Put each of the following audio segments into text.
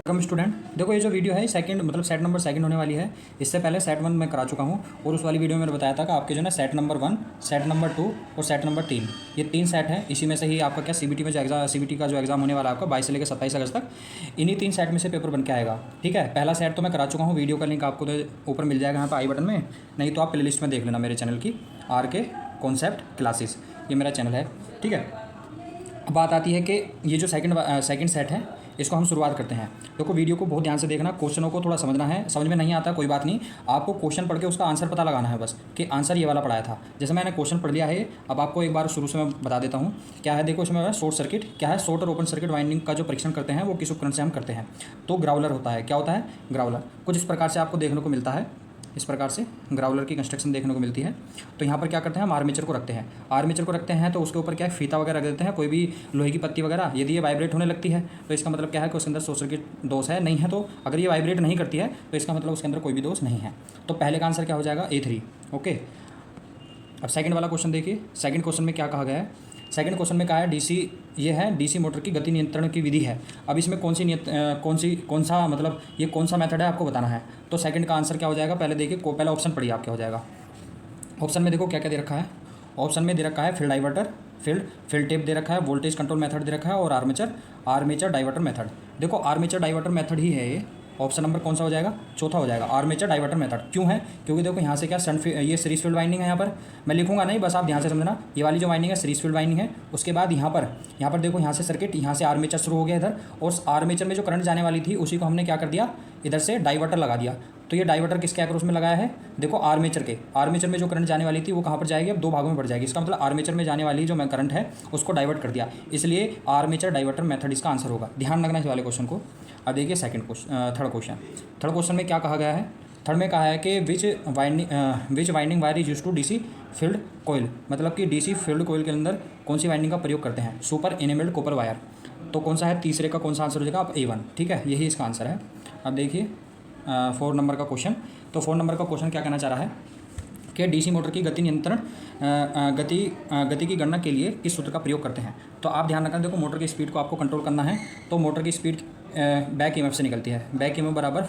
Welcome student. देखो ये जो वीडियो है सेकंड मतलब सेट नंबर सेकंड होने वाली है। इससे पहले सेट वन मैं करा चुका हूँ और उस वाली वीडियो में मैंने बताया था कि आपके जो ना set number one, set number two और सेट नंबर तीन, ये तीन सेट हैं। इसी में से ही आपका क्या सीबीटी में जो एग्जाम सीबीटी का जो एग्जाम होने वाला है आपका 22 से लेकर 27 अगस्त तक, इन्हीं तीन सेट में से पेपर बन के आएगा। ठीक है, पहला सेट तो मैं करा चुका हूँ, वीडियो का लिंक आपको तो ऊपर मिल जाएगा यहाँ पर आई बटन में, नहीं तो आप प्ले लिस्ट में देख लेना मेरे चैनल की, आर के कॉन्सेप्ट क्लासेस, ये मेरा चैनल है। ठीक है, बात आती है कि ये जो सेकंड सेट है इसको हम शुरुआत करते हैं। देखो वीडियो को बहुत ध्यान से देखना, क्वेश्चनों को थोड़ा समझना है। समझ में नहीं आता कोई बात नहीं, आपको क्वेश्चन पढ़ के उसका आंसर पता लगाना है बस, कि आंसर ये वाला पढ़ाया था। जैसे मैंने क्वेश्चन पढ़ लिया है, अब आपको एक बार शुरू से मैं बता देता हूँ क्या है। देखो इसमें शॉर्ट सर्किट क्या है, शॉर्ट और ओपन सर्किट वाइंडिंग का जो परीक्षण करते हैं वो किस उपकरण से हम करते हैं, तो ग्राउलर होता है। क्या होता है? ग्राउलर। कुछ इस प्रकार से आपको देखने को मिलता है, इस प्रकार से ग्राउलर की कंस्ट्रक्शन देखने को मिलती है। तो यहाँ पर क्या करते हैं, हम आर्मेचर को रखते हैं। आर्मेचर को रखते हैं तो उसके ऊपर क्या है, फीता वगैरह रख देते हैं, कोई भी लोहे की पत्ती वगैरह। यदि ये वाइब्रेट होने लगती है तो इसका मतलब क्या है कि उसके अंदर शॉर्ट सर्किट दोष है, नहीं है। तो अगर ये वाइब्रेट नहीं करती है तो इसका मतलब उसके अंदर कोई भी दोष नहीं है। तो पहले का आंसर क्या हो जाएगा? A3। ओके, अब सेकंड वाला क्वेश्चन देखिए। सेकंड क्वेश्चन में क्या कहा गया है? सेकंड क्वेश्चन में कहा है डीसी, ये है डीसी मोटर की गति नियंत्रण की विधि है। अब इसमें कौन सा मतलब ये कौन सा मेथड है आपको बताना है। तो सेकंड का आंसर क्या हो जाएगा? पहले देखिए, पहला ऑप्शन पढ़िए आप, क्या हो जाएगा। ऑप्शन में देखो क्या क्या दे रखा है। ऑप्शन में दे रखा है फील्ड डाइवर्टर, फील्ड टेप दे रखा है, वोल्टेज कंट्रोल मेथड दे रखा है और आर्मेचर डाइवर्टर मेथड। देखो आर्मेचर डाइवर्टर मेथड ही है ये। ऑप्शन नंबर कौन सा हो जाएगा? चौथा हो जाएगा, आर्मेचर डाइवर्टर मेथड। क्यों है? क्योंकि देखो यहाँ से क्या ये सीरीज फील्ड वाइंडिंग है। यहाँ पर मैं लिखूंगा नहीं, बस आप ध्यान से समझना। ये वाली जो वाइंडिंग है सीरीज फील्ड वाइंडिंग है। उसके बाद यहाँ पर देखो, यहाँ से सर्किट, यहाँ से आर्मेचर शुरू हो गया इधर, और आर्मेचर में जो करंट जाने वाली थी उसी को हमने क्या कर दिया, इधर से डाइवर्टर लगा दिया। तो ये डाइवर्टर किसके अक्रॉस में लगाया है? देखो आर्मेचर में जो करंट जाने वाली थी वो कहाँ पर जाएगी? अब दो भागों में बढ़ जाएगी। इसका मतलब आर्मेचर में जाने वाली जो करंट है उसको डाइवर्ट कर दिया, इसलिए आर्मेचर डाइवर्टर मेथड इसका आंसर होगा। ध्यान रखना इस वाले क्वेश्चन को। अब देखिए थर्ड क्वेश्चन में क्या कहा गया है। थर्ड में कहा है कि which winding wire is use to DC field coil, मतलब कि डीसी फील्ड कोयल के अंदर कौन सी वाइंडिंग का प्रयोग करते हैं? Super enamelled copper wire. तो कौन सा है? तीसरे का कौन सा आंसर हो जाएगा? अब A1। ठीक है, यही इसका आंसर है। अब देखिए 4 नंबर का क्वेश्चन। तो 4 नंबर का क्वेश्चन क्या कहना चाह रहा है कि डीसी मोटर की गति नियंत्रण गति की गणना के लिए किस सूत्र का प्रयोग करते हैं। तो आप ध्यान रखना, देखो मोटर की स्पीड को आपको कंट्रोल करना है। तो मोटर की स्पीड बैक ईएमएफ से निकलती है। बैक ईएमएफ बराबर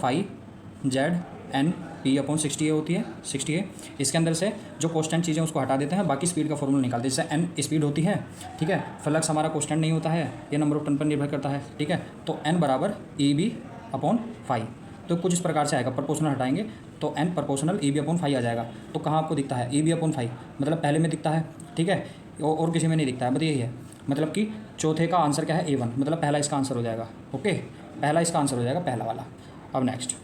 ∅ZNP/60A होती है, 60A। इसके अंदर से जो कॉन्स्टेंट चीज़ें उसको हटा देते हैं, बाकी स्पीड का फॉर्मूला निकालते हैं। जैसे N स्पीड होती है, ठीक है, फ्लक्स हमारा कॉन्स्टेंट नहीं होता है, ये नंबर ऑफ टर्न पर निर्भर करता है। ठीक है, तो N बराबर EB/∅। तो कुछ इस प्रकार से आएगा, प्रोपोर्शनल हटाएंगे तो N प्रोपोर्शनल EB/∅ आ जाएगा। तो कहाँ आपको दिखता है? EB/∅, मतलब पहले में दिखता है। ठीक है, और किसी में नहीं दिखता है, मतलब यही है। मतलब कि चौथे का आंसर क्या है? A1, मतलब पहला इसका आंसर हो जाएगा। ओके, पहला इसका आंसर हो जाएगा, पहला वाला। अब नेक्स्ट,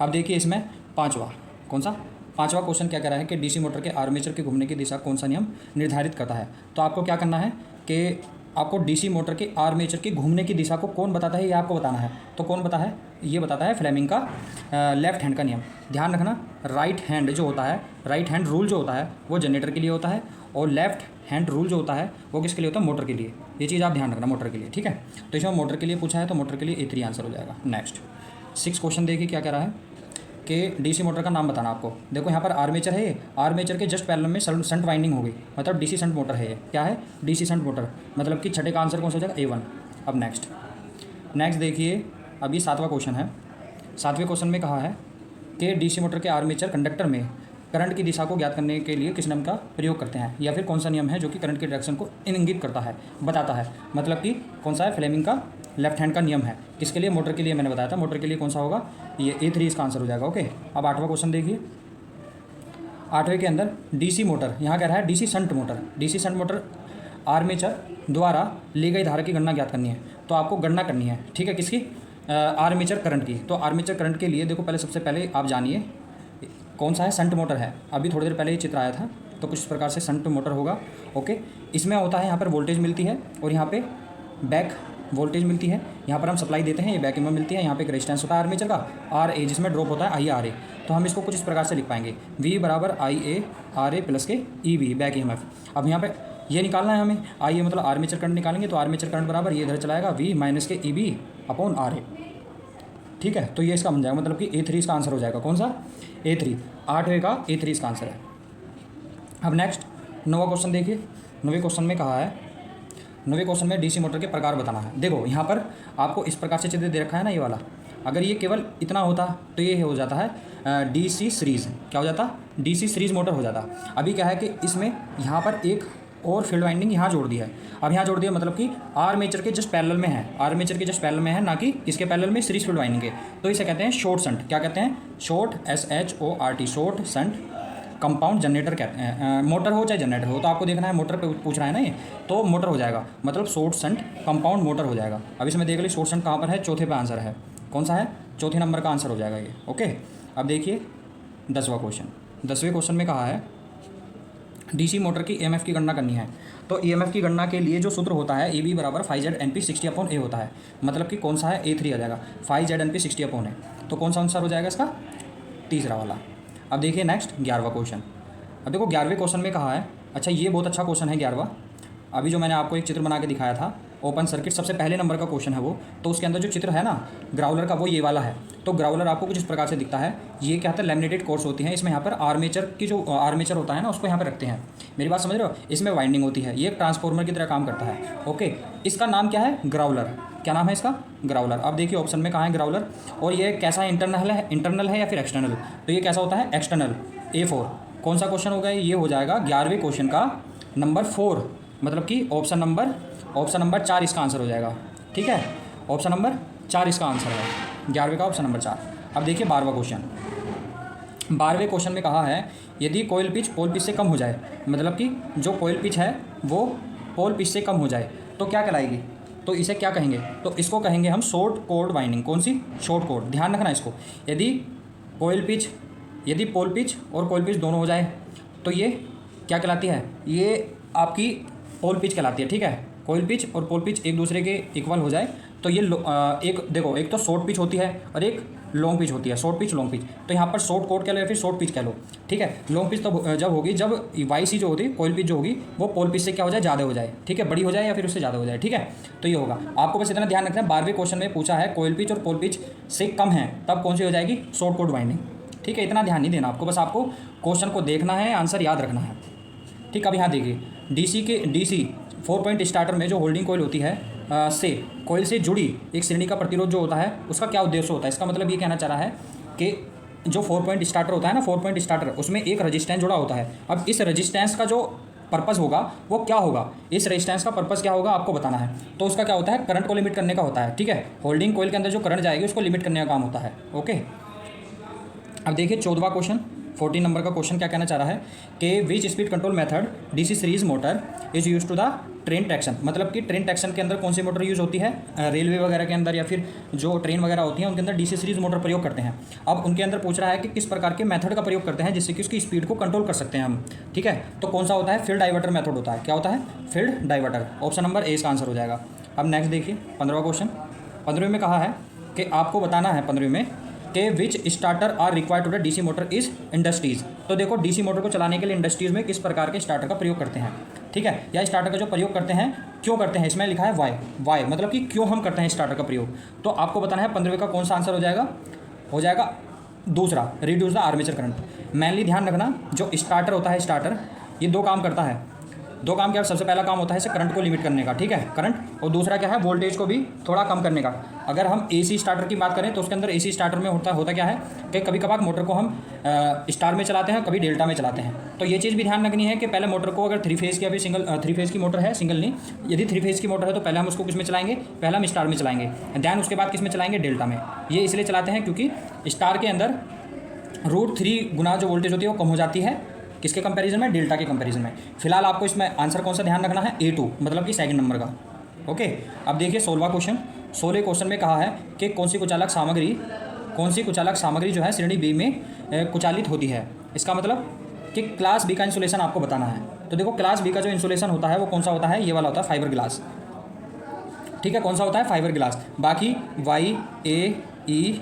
अब देखिए इसमें पांचवा क्वेश्चन क्या कह रहा है कि डीसी मोटर के आर्मेचर के घूमने की दिशा कौन सा नियम निर्धारित करता है। तो आपको क्या करना है कि आपको डीसी मोटर के आर्मेचर के घूमने की दिशा को कौन बताता है, ये आपको बताना है। तो कौन बताता है? ये बताता है फ्लेमिंग का लेफ्ट हैंड का नियम। ध्यान रखना, राइट हैंड रूल जो होता है वो जनरेटर के लिए होता है, और लेफ्ट हैंड रूल जो होता है वो किसके लिए होता है? मोटर के लिए। ये चीज़ आप ध्यान रखना, मोटर के लिए। ठीक है, तो इसमें मोटर के लिए पूछा है तो मोटर के लिए A3 आंसर हो जाएगा। नेक्स्ट 6 क्वेश्चन देखिए क्या कह रहा है कि डीसी मोटर का नाम बताना आपको। देखो यहाँ पर आर्मेचर है, आर्मेचर के जस्ट पैरेलल में शंट वाइंडिंग होगी, मतलब डीसी शंट मोटर है ये। क्या है? डीसी शंट मोटर, मतलब कि छठे का आंसर कौन सा हो जाएगा? A1। अब नेक्स्ट देखिए, अभी 7वां क्वेश्चन है। 7वें क्वेश्चन में कहा है कि डीसी मोटर के आर्मेचर कंडक्टर में करंट की दिशा को ज्ञात करने के लिए किस नियम का प्रयोग करते हैं, या फिर कौन सा नियम है जो कि करंट की डायरेक्शन को इंगित करता है, बताता है। मतलब कि कौन सा है? फ्लेमिंग का लेफ्ट हैंड का नियम है। किसके लिए? मोटर के लिए। मैंने बताया था मोटर के लिए कौन सा होगा, ये A3 इसका आंसर हो जाएगा। ओके, अब 8वां क्वेश्चन देखिए। 8वें के अंदर डीसी मोटर, यहाँ कह रहा है डीसी शंट मोटर आर्मेचर द्वारा ली गई धारा की गणना ज्ञात करनी है। तो आपको गणना करनी है, ठीक है, किसकी? आर्मेचर करंट की। तो आर्मेचर करंट के लिए देखो, पहले सबसे पहले आप जानिए कौन सा है? शंट मोटर है। अभी थोड़ी देर पहले ये चित्र आया था, तो कुछ इस प्रकार से शंट मोटर होगा। ओके, इसमें होता है यहाँ पर वोल्टेज मिलती है और यहाँ पे बैक वोल्टेज मिलती है। यहाँ पर हम सप्लाई देते हैं, ये बैक ईएमएफ मिलती है। यहाँ पे एक रेजिस्टेंस होता है आर्मेचर का RA, जिसमें ड्रॉप होता है IRA। तो हम इसको कुछ इस प्रकार से लिख पाएंगे, V बराबर IARA प्लस के EB बैक ईएमएफ। अब यहाँ पे ये निकालना है हमें, IA मतलब आर्मेचर करंट निकालेंगे, तो आर्मेचर करंट बराबर ये इधर चलाएगा V माइनस के EB/RA। ठीक है, तो ये इसका बन जाएगा, मतलब कि A3 इसका आंसर हो जाएगा। कौन सा? A3, 8वें का A3 इसका आंसर है। अब नेक्स्ट 9वां क्वेश्चन देखिए। 9वें क्वेश्चन में कहा है 9वें क्वेश्चन में डीसी मोटर के प्रकार बताना है। देखो यहाँ पर आपको इस प्रकार से चित्र दे रखा है ना, ये वाला, अगर ये केवल इतना होता तो ये हो जाता है डीसी सीरीज़। क्या हो जाता? डीसी सीरीज़ मोटर हो जाता। अभी क्या है कि इसमें यहाँ पर एक और फील्ड वाइंडिंग यहाँ जोड़ दिया है। अब यहाँ जोड़ दिया मतलब कि आर्मेचर के जस्ट पैरेलल में है, आर्मेचर के जस्ट पैरेलल में है, ना कि इसके पैरेलल में सीरीज फील्ड वाइंडिंग है। तो इसे कहते हैं शॉर्ट शंट। क्या कहते हैं? Short, SHORT, short shunt compound generator कहते हैं। मोटर हो चाहे जनरेटर हो, तो आपको देखना है, मोटर पे पूछ रहा है ना ये, तो मोटर हो जाएगा, मतलब शॉर्ट शंट कंपाउंड मोटर हो जाएगा। अब इसमें देख ली शॉर्ट शंट कहाँ पर है, चौथे पे आंसर है। कौन सा है? चौथे नंबर का आंसर हो जाएगा ये। ओके, अब देखिए 10वां क्वेश्चन। 10वें क्वेश्चन में कहा है डीसी मोटर की EMF की गणना करनी है। तो EMF की गणना के लिए जो सूत्र होता है AB बराबर 5ZNP 60/A होता है। मतलब कि कौन सा है? A3 आ जाएगा, 5ZNP 60/A। तो कौन सा आंसर हो जाएगा इसका? तीसरा वाला। अब देखिए नेक्स्ट 11वां क्वेश्चन। अब देखो 11वें क्वेश्चन में कहा है, अच्छा ये बहुत अच्छा क्वेश्चन है 11वां। अभी जो मैंने आपको एक चित्र बना के दिखाया था, ओपन सर्किट सबसे पहले नंबर का क्वेश्चन है वो, तो उसके अंदर जो चित्र है ना ग्राउलर का, वो ये वाला है। तो ग्राउलर आपको कुछ इस प्रकार से दिखता है। ये क्या होता है? लैमिनेटेड कोर्स होती है। इसमें यहाँ पर आर्मेचर की जो आर्मेचर होता है ना, उसको यहाँ पर रखते हैं। मेरी बात समझ रहे हो? इसमें वाइंडिंग होती है, ये एक ट्रांसफॉर्मर की तरह काम करता है। ओके, इसका नाम क्या है? ग्राउलर। क्या नाम है इसका? ग्राउलर। अब देखिए ऑप्शन में कहाँ है ग्राउलर, और ये कैसा है? इंटरनल है या फिर एक्सटर्नल? तो ये कैसा होता है? एक्सटर्नल। A4। कौन सा क्वेश्चन होगा ये? हो जाएगा 11वें क्वेश्चन का नंबर 4, मतलब कि ऑप्शन नंबर 4 इसका आंसर हो जाएगा। ठीक है, ऑप्शन नंबर 4 इसका आंसर है, 11वें का ऑप्शन नंबर 4। अब देखिए 12वां क्वेश्चन। 12वें क्वेश्चन में कहा है यदि कोयल पिच पोल पिच से कम हो जाए, मतलब कि जो कोयल पिच है वो पोल पिच से कम हो जाए, तो क्या कहलाएगी? तो इसे क्या कहेंगे? तो इसको कहेंगे हम शॉर्ट कोर्ड वाइंडिंग। कौन सी? Short code. ध्यान रखना इसको। यदि पोल पिच और कोयल पिच दोनों हो जाए तो ये क्या कहलाती है? ये आपकी पोल पिच कहलाती है। ठीक है, कोयल पिच और पोल पिच एक दूसरे के इक्वल हो जाए तो ये एक देखो, एक तो शॉर्ट पिच होती है और एक लॉन्ग पिच होती है। शॉर्ट पिच, लॉन्ग पिच, तो यहाँ पर शॉर्ट कोर्ड कह लो या फिर शॉर्ट पिच कह लो। ठीक है, लॉन्ग पिच तो जब होगी जब YC जो होती है कोयल पिच जो होगी वो पोल पिच से क्या हो जाए? ज़्यादा हो जाए। ठीक है, बड़ी हो जाए या फिर उससे ज़्यादा हो जाए। ठीक है, तो ये होगा। आपको बस इतना ध्यान रखना है, 12वें क्वेश्चन में पूछा है कोयल पिच और पोल पिच से कम है तब कौन सी हो जाएगी? Short chord winding. ठीक है, इतना ध्यान नहीं देना आपको, बस आपको क्वेश्चन को देखना है, आंसर याद रखना है। ठीक, अब यहाँ देखिए DC 4 पॉइंट स्टार्टर में जो होल्डिंग कोयल होती है कोयल से जुड़ी एक श्रेणी का प्रतिरोध जो होता है उसका क्या उद्देश्य होता है? इसका मतलब ये कहना चाह रहा है कि जो 4 पॉइंट स्टार्टर होता है ना, 4 पॉइंट स्टार्टर, उसमें एक रजिस्टेंस जुड़ा होता है। अब इस रजिस्टेंस का जो पर्पस होगा वो क्या होगा? इस रजिस्टेंस का पर्पस क्या होगा आपको बताना है। तो उसका क्या होता है? करंट को लिमिट करने का होता है। ठीक है, होल्डिंग कोयल के अंदर जो करंट जाएगी उसको लिमिट करने का काम होता है। ओके, अब देखिए 14वां क्वेश्चन, 14 नंबर का क्वेश्चन क्या कहना चाह रहा है कि which speed control method DC series motor is use to the train traction. मतलब कि ट्रेन ट्रैक्शन के अंदर कौन सी मोटर यूज़ होती है? रेलवे वगैरह के अंदर या फिर जो ट्रेन वगैरह होती हैं उनके अंदर DC सीरीज मोटर प्रयोग करते हैं। अब उनके अंदर पूछ रहा है कि किस प्रकार के मेथड का प्रयोग करते हैं जिससे कि उसकी स्पीड को कंट्रोल कर सकते हैं हम। ठीक है, तो कौन सा होता है? फील्ड डाइवर्टर मेथड होता है। क्या होता है? Field diverter. Option number A इसका आंसर हो जाएगा। अब नेक्स्ट देखिए 15वां क्वेश्चन। 15वें में कहा है कि आपको बताना है 15वें में कि which starter are required to the DC motor is industries. तो देखो DC मोटर को चलाने के लिए इंडस्ट्रीज में किस प्रकार के स्टार्टर का प्रयोग करते हैं। ठीक है, या स्टार्टर का जो प्रयोग करते हैं क्यों करते हैं, इसमें लिखा है वाई, मतलब कि क्यों हम करते हैं स्टार्टर का प्रयोग। तो आपको बताना है 15वें का कौन सा आंसर हो जाएगा दूसरा, reduce the armature current. Mainly ध्यान रखना, जो स्टार्टर होता है, स्टार्टर ये दो काम करता है। दो काम क्या? सबसे पहला काम होता है इसे करंट को लिमिट करने का। ठीक है, करंट, और दूसरा क्या है? वोल्टेज को भी थोड़ा कम करने का। अगर हम AC स्टार्टर की बात करें तो उसके अंदर AC स्टार्टर में होता क्या है कि कभी कभार मोटर को हम स्टार में चलाते हैं, कभी डेल्टा में चलाते हैं। तो ये चीज़ भी ध्यान रखनी है कि पहले मोटर को, अगर 3 फेज़ की या फिर सिंगल 3 फेज़ की मोटर है, सिंगल नहीं, यदि 3 फेज़ की मोटर है तो पहले हम उसको किस में चलाएंगे? पहले हम स्टार में चलाएंगे, दैन उसके बाद किस में चलाएंगे? डेल्टा में। ये इसलिए चलाते हैं क्योंकि स्टार के अंदर √3 गुना जो वोल्टेज होती है वो कम हो जाती है। किसके कंपैरिजन में? डेल्टा के कंपैरिजन में। फिलहाल आपको इसमें आंसर कौन सा ध्यान रखना है? A2, मतलब कि सेकंड नंबर का। ओके, अब देखिए 16वां क्वेश्चन। 16वें क्वेश्चन में कहा है कि कौन सी कुचालक सामग्री जो है श्रेणी B में कुचालित होती है। इसका मतलब कि क्लास B का इंसुलेशन आपको बताना है। तो देखो क्लास B का जो इंसुलेशन होता है वो कौन सा होता है? ये वाला होता है, फाइबर ग्लास। ठीक है, कौन सा होता है? Fibre glass. बाकी Y, A, E,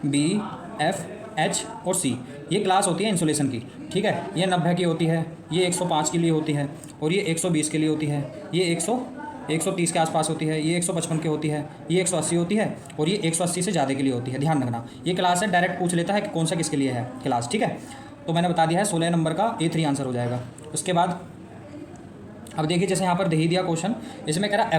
B, F, H और C ये क्लास होती है इंसुलेशन की। ठीक है, ये 90 की होती है, ये 105 के लिए होती है, और ये 120 के लिए होती है, ये 130 के आसपास होती है, ये 155 की होती है, ये 180 होती है, और ये 180 से ज़्यादा के लिए होती है। ध्यान रखना, ये क्लास है, डायरेक्ट पूछ लेता है कि कौन सा किसके लिए है क्लास। ठीक है, तो मैंने बता दिया है 16 नंबर का A3 आंसर हो जाएगा। उसके बाद अब देखिए जैसे यहाँ पर दे ही दिया क्वेश्चन, इसमें कह रहा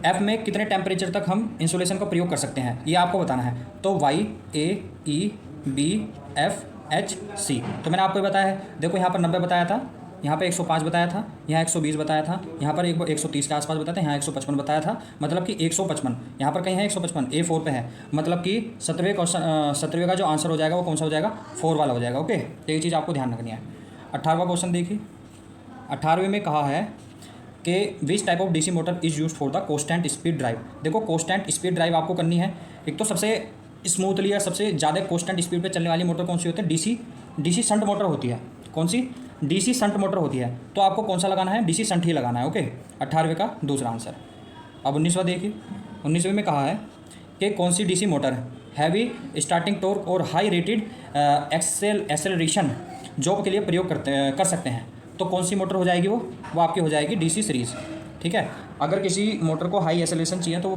एफ में कितने टेम्परेचर तक हम इंसुलेशन का प्रयोग कर सकते हैं, ये आपको बताना है। तो वाई, ए, ई, बी, एफ, एच, सी। तो मैंने आपको बताया है, देखो यहाँ पर 90 बताया था, यहाँ पे 105 बताया था, यहाँ 120 बताया था, यहाँ पर 130 के आसपास बताया था, यहाँ 155 बताया था, मतलब कि 155 यहाँ पर कहीं है 155, A4 पे है, मतलब कि 17वें क्वेश्चन 17वें का जो आंसर हो जाएगा वो कौन सा हो जाएगा, 4 वाला हो जाएगा। ओके, तो ये चीज़ आपको ध्यान रखनी है। 18वां क्वेश्चन देखिए, 18वें में कहा है कि which type of DC motor is use for the constant speed drive. देखो कोस्टेंट स्पीड ड्राइव आपको करनी है, एक तो सबसे स्मूथली या सबसे ज़्यादा कोस्टेंट स्पीड पे चलने वाली मोटर कौन सी होती है, डीसी शंट मोटर होती है। कौन सी, डीसी शंट मोटर होती है। तो आपको कौन सा लगाना है, डीसी शंट ही लगाना है। ओके, 18वें का दूसरा आंसर। अब 19वां देखिए, 19वें में कहा है कि कौन सी DC motor heavy starting torque और हाई रेटेड एक्सेलरेशन जॉब के लिए प्रयोग कर सकते हैं। तो कौन सी मोटर हो जाएगी, वो आपकी हो जाएगी डीसी सीरीज़। ठीक है, अगर किसी मोटर को हाई एक्सेलरेशन चाहिए तो वो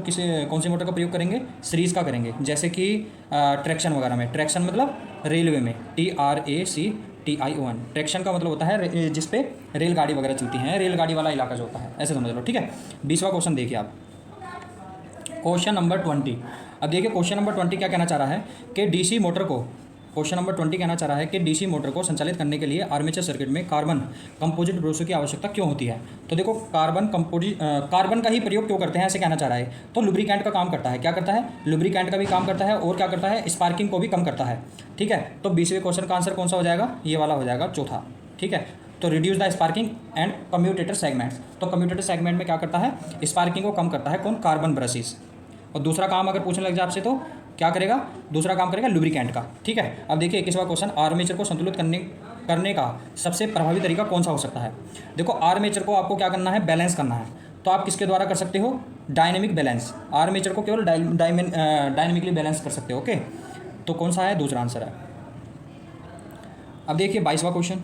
कौन सी मोटर का प्रयोग करेंगे, सीरीज़ का करेंगे। जैसे कि ट्रैक्शन वगैरह में, ट्रैक्शन मतलब रेलवे में TRACTION, ट्रैक्शन का मतलब होता है जिस पे रेलगाड़ी वगैरह चलती हैं, रेलगाड़ी वाला इलाका जो होता है, ऐसे समझ लो। ठीक है, 20वां क्वेश्चन देखिए आप, क्वेश्चन नंबर 20। अब देखिए क्वेश्चन नंबर 20 क्या कहना चाह रहा है कि डीसी मोटर को, क्वेश्चन नंबर 20 कहना चाह रहा है कि डीसी मोटर को संचालित करने के लिए आर्मेचर सर्किट में कार्बन कंपोजिट ब्रशों की आवश्यकता क्यों होती है। तो देखो कार्बन का ही प्रयोग क्यों करते हैं, ऐसे कहना चाह रहा है। तो लुब्रिकेंट का काम करता है, क्या करता है, लुब्रिकेंट का भी काम करता है, और क्या करता है, स्पार्किंग को भी कम करता है। ठीक है, तो 20वें क्वेश्चन का आंसर कौन सा हो जाएगा, ये वाला हो जाएगा, चौथा। ठीक है, तो reduce the sparking and commutator segments. तो कम्यूटेटर सेगमेंट में क्या करता है, स्पार्किंग को कम करता है, कौन, कार्बन ब्रशेस। और दूसरा काम अगर पूछने लग जाए आपसे तो क्या करेगा, दूसरा काम करेगा लुब्रिकेंट का। ठीक है, अब देखिए 21वां क्वेश्चन, आर्मेचर को संतुलित करने का सबसे प्रभावी तरीका कौन सा हो सकता है। देखो आर्मेचर को आपको क्या करना है, बैलेंस करना है। तो आप किसके द्वारा कर सकते हो, डायनेमिक बैलेंस। आर्मेचर को केवल डायनेमिकली बैलेंस कर सकते हो। ओके, तो कौन सा है, दूसरा आंसर है। अब देखिए 22वां क्वेश्चन,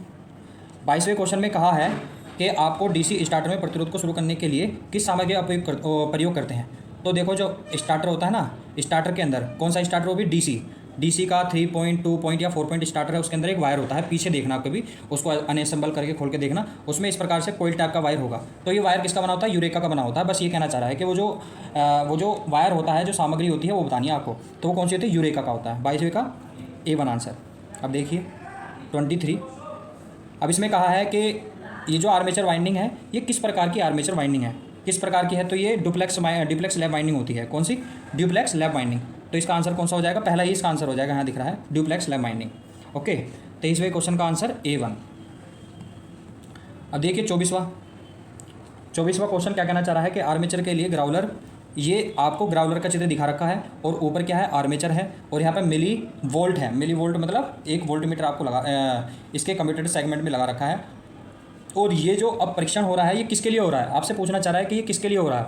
22वें क्वेश्चन में कहा है कि आपको डीसी स्टार्टर में प्रतिरोध को शुरू करने के लिए किस सामग्री का प्रयोग करते हैं। तो देखो जो स्टार्टर होता है ना, स्टार्टर के अंदर कौन सा स्टार्टर, वो भी डीसी का 3 पॉइंट 2 पॉइंट या 4 पॉइंट स्टार्टर है। उसके अंदर एक वायर होता है, पीछे देखना कभी उसको अनअसेंबल करके खोल के देखना, उसमें इस प्रकार से कोई टाइप का वायर होगा। तो ये वायर किसका बना होता है, यूरेका का बना होता है। बस ये कहना चाह रहा है कि वो जो वायर होता है, जो सामग्री होती है वो बतानी है आपको। तो वो कौन सी होती है, यूरेका का होता है। 22वें का A1 आंसर। अब देखिए 23, अब इसमें कहा है कि ये जो आर्मेचर वाइंडिंग है ये किस प्रकार की आर्मेचर वाइंडिंग है, किस प्रकार की है। तो ये डुप्लेक्स लैब वाइंडिंग होती है। कौन सी, ड्यूप्लेक्स लैब वाइंडिंग। तो इसका आंसर कौन सा हो जाएगा, पहला ही इसका आंसर हो जाएगा, यहाँ दिख रहा है ड्यूप्लेक्स लैब वाइंडिंग। ओके, 23वें क्वेश्चन का आंसर A1। अब देखिए 24वां क्वेश्चन क्या कहना चाह रहा है कि आर्मेचर के लिए ग्राउलर, ये आपको ग्राउलर का चित्र दिखा रखा है और ऊपर क्या है, आर्मेचर है, और यहाँ पे मिली वोल्ट है। मिली वोल्ट मतलब एक वोल्टमीटर आपको इसके कम्यूटेटर सेगमेंट में लगा रखा है। और ये जो अब परीक्षण हो रहा है ये किसके लिए हो रहा है, आपसे पूछना चाह रहा है कि ये किसके लिए हो रहा है।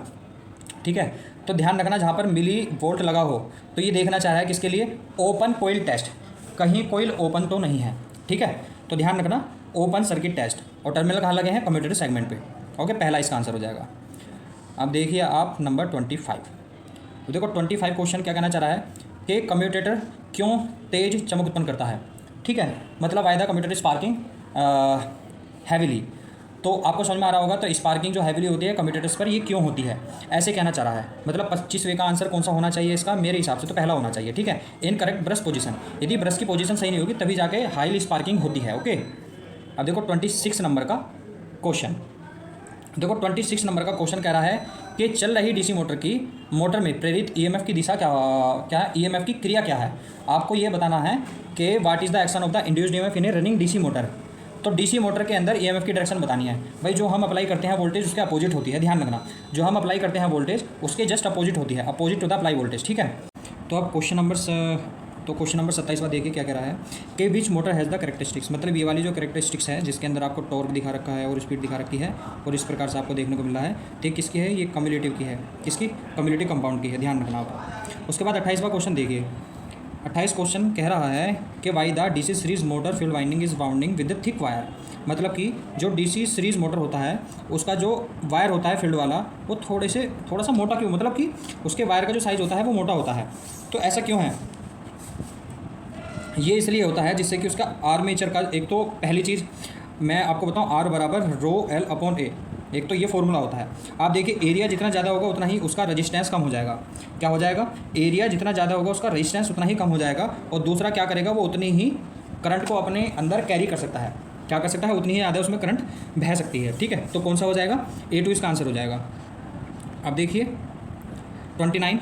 ठीक है, तो ध्यान रखना जहाँ पर मिली वोल्ट लगा हो तो ये देखना चाह रहा है किसके लिए, ओपन कोइल टेस्ट, कहीं कोइल ओपन तो नहीं है। ठीक है, तो ध्यान रखना ओपन सर्किट टेस्ट, और टर्मिनल कहाँ लगे हैं, कम्यूटेटर सेगमेंट पे। ओके, पहला इसका आंसर हो जाएगा। अब देखिए आप नंबर 25। तो देखो 25 क्वेश्चन क्या कहना चाह रहा है कि कम्यूटेटर क्यों तेज चमक उत्पन्न करता है। ठीक है, मतलब वायदा कम्यूटेटर स्पार्किंग हैविली। तो आपको समझ में आ रहा होगा, तो स्पार्किंग जो हैविली होती है कम्यूटेटर्स पर, ये क्यों होती है, ऐसे कहना चाह रहा है। मतलब 25वें का आंसर कौन सा होना चाहिए इसका, मेरे हिसाब से तो पहला होना चाहिए। ठीक है, इनकरेक्ट ब्रश पोजीशन, यदि ब्रश की पोजीशन सही नहीं होगी तभी जाके हाई स्पार्किंग होती है। ओके, अब देखो 26 नंबर का क्वेश्चन। देखो 26 नंबर का क्वेश्चन कह रहा है कि चल रही डीसी मोटर में प्रेरित ईएमएफ की दिशा क्या है, ईएमएफ की क्रिया क्या है। आपको ये बताना है कि what is the action of the induced EMF in A running DC motor. तो डीसी मोटर के अंदर ईएमएफ की डायरेक्शन बतानी है। भाई जो हम अप्लाई करते हैं वोल्टेज उसके अपोजिट होती है, ध्यान रखना, जो हम अप्लाई करते हैं वोल्टेज उसके जस्ट अपोजिट होती है, opposite to the apply voltage. ठीक है, तो अब क्वेश्चन नंबर 27वां देखिए क्या कह रहा है कि विच मोटर हैज़ द कैरेक्टरिस्टिक्स। मतलब ये वाली जो कैरेक्टरिस्टिक्स है जिसके अंदर आपको टॉर्क दिखा रखा है और स्पीड दिखा रखी है और इस प्रकार से आपको देखने को मिल रहा है, ठीक किसकी है, ये कम्युलेटिव की है। किसकी, कम्युलेटिव कंपाउंड की है, ध्यान रखना आप। उसके बाद 28वां क्वेश्चन देखिए, 28 क्वेश्चन कह रहा है कि why the DC series motor field winding is bounding with the thick wire. मतलब कि जो डीसी सीरीज मोटर होता है उसका जो वायर होता है फील्ड वाला वो थोड़ा सा मोटा क्यों, मतलब कि उसके वायर का जो साइज़ होता है वो मोटा होता है। तो ऐसा क्यों है, ये इसलिए होता है जिससे कि उसका आर्मेचर का, एक तो पहली चीज़ मैं आपको बताऊं, R बराबर रो L अपॉन A। एक तो ये फॉर्मूला होता है। आप देखिए एरिया जितना ज़्यादा होगा उतना ही उसका रेजिस्टेंस कम हो जाएगा। क्या हो जाएगा? एरिया जितना ज़्यादा होगा उसका रेजिस्टेंस उतना ही कम हो जाएगा, और दूसरा क्या करेगा, वो उतनी ही करंट को अपने अंदर कैरी कर सकता है। क्या कर सकता है? उतनी ही ज़्यादा उसमें करंट बह सकती है। ठीक है, तो कौन सा हो जाएगा? A2 इसका आंसर हो जाएगा। अब देखिए 29,